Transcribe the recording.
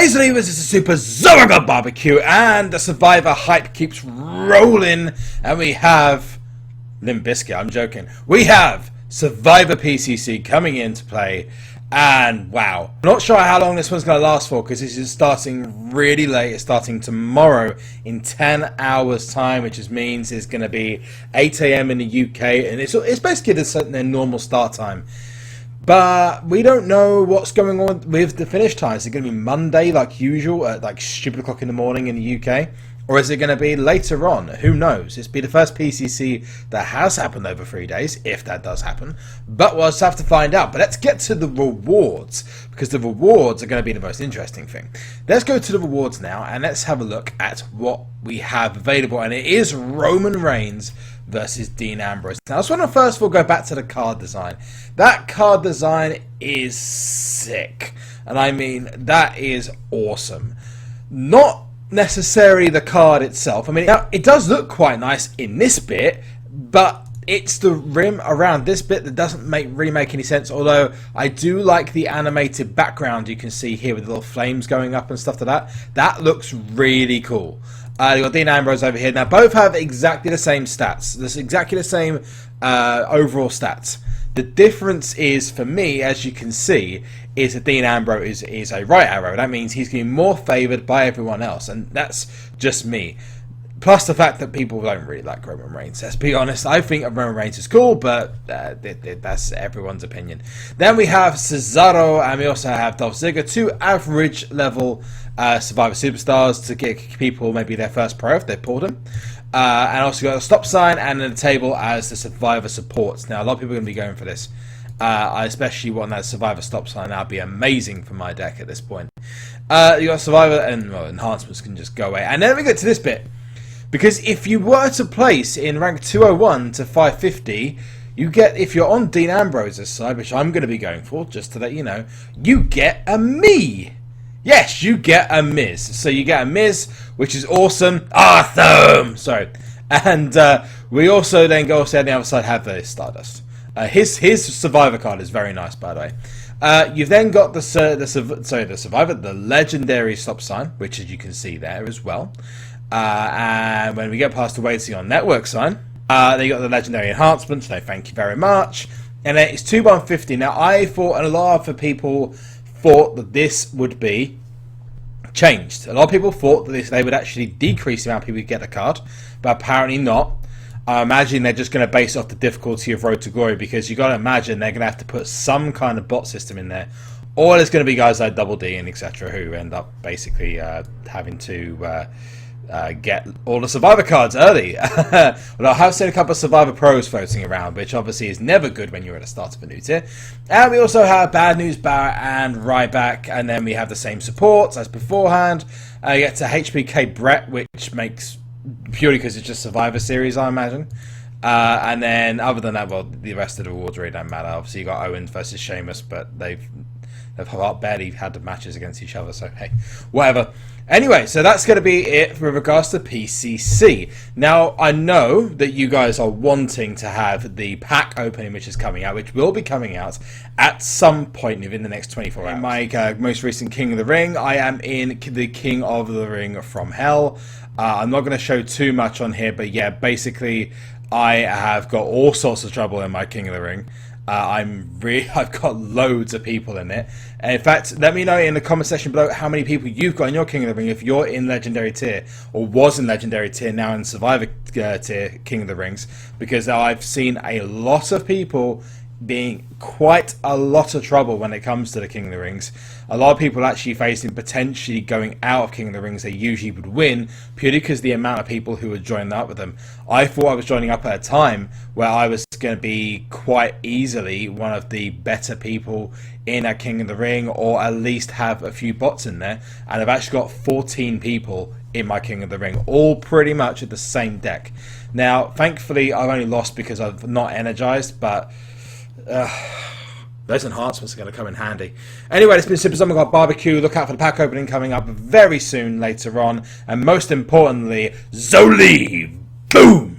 Ladies and gentlemen, this is SuperZomGBBQ, and the Survivor hype keeps rolling, and we have Limp Bizkit. I'm joking. We have Survivor PCC coming into play, and wow, I'm not sure how long this one's going to last for, because this is starting really late. It's starting tomorrow in 10 hours time, which just means it's going to be 8 AM in the UK, and it's basically their normal start time. But we don't know what's going on with the finish times. Is it going to be Monday like usual at like stupid o'clock in the morning in the UK? Or is it going to be later on? Who knows? It's been the first PCC that has happened over 3 days, if that does happen. But we'll just have to find out. But let's get to the rewards, because the rewards are going to be the most interesting thing. Let's go to the rewards now, and let's have a look at what we have available. And it is Roman Reigns versus Dean Ambrose. Now, I just want to first of all go back to the card design. That card design is sick. And I mean, that is awesome. Not necessarily the card itself. I mean, it does look quite nice in this bit, but it's the rim around this bit that doesn't really make any sense. Although I do like the animated background you can see here with the little flames going up and stuff like that. That looks really cool. You got Dean Ambrose over here. Now, both have exactly the same stats. There's exactly the same overall stats. The difference is, for me, as you can see, is that Dean Ambrose is a right arrow. That means he's getting more favoured by everyone else, and that's just me. Plus the fact that people don't really like Roman Reigns. Let's be honest. I think Roman Reigns is cool, but that's everyone's opinion. Then we have Cesaro, and we also have Dolph Ziggler, two average level Survivor superstars to get people maybe their first pro if they pulled them. And also got a stop sign and a table as the Survivor supports. Now, a lot of people are going to be going for this. I especially want that Survivor stop sign. That would be amazing for my deck at this point. You got Survivor, and well, enhancements can just go away. And then we get to this bit. Because if you were to place in rank 201 to 550, you get, if you're on Dean Ambrose's side, which I'm going to be going for, just to let you know, you get a me. Yes, you get a Miz. So you get a Miz, which is awesome. Awesome! Sorry. And we also then go on the other side, have the Stardust. His Survivor card is very nice, by the way. You've then got the Survivor, the legendary stop sign, which as you can see there as well. And when we get past the Waiting on Network sign, then you got the legendary enhancements. So thank you very much. And then it's 2-1-50. Now, I thought, and a lot of people thought that this would be changed. A lot of people thought that they would actually decrease the amount of people who get the card, but apparently not. I imagine they're just going to base it off the difficulty of Road to Glory, because you got to imagine they're going to have to put some kind of bot system in there, or there's going to be guys like Double D and etc. who end up basically having to get all the Survivor cards early. Well, I have seen a couple of Survivor Pros floating around, which obviously is never good when you're at the start of a new tier. And we also have Bad News Barrett and Ryback, and then we have the same supports as beforehand. You get to HBK Brett, which makes purely because it's just Survivor Series, I imagine. And then other than that, well, the rest of the awards really don't matter. Obviously you got Owens versus Sheamus, but they've barely had the matches against each other, so hey, whatever. Anyway, so that's going to be it with regards to PCC. Now, I know that you guys are wanting to have the pack opening, which is coming out, which will be coming out at some point within the next 24 hours. In my most recent King of the Ring, I am in the King of the Ring from Hell. I'm not going to show too much on here, but yeah, basically, I have got all sorts of trouble in my King of the Ring. I've got loads of people in it. And in fact, let me know in the comment section below how many people you've got in your King of the Ring, if you're in Legendary Tier, or was in Legendary Tier, now in Survivor Tier King of the Rings, because I've seen a lot of people being quite a lot of trouble when it comes to the King of the Rings. A lot of people actually facing potentially going out of King of the Rings they usually would win, purely because the amount of people who would join up with them. I thought I was joining up at a time where I was going to be quite easily one of the better people in a King of the Ring, or at least have a few bots in there, and I've actually got 14 people in my King of the Ring, all pretty much at the same deck. Now, thankfully, I've only lost because I've not energized, but those enhancements are going to come in handy. Anyway, it's been SuperZomGBBQ. Look out for the pack opening coming up very soon later on. And most importantly, Zoli! Boom!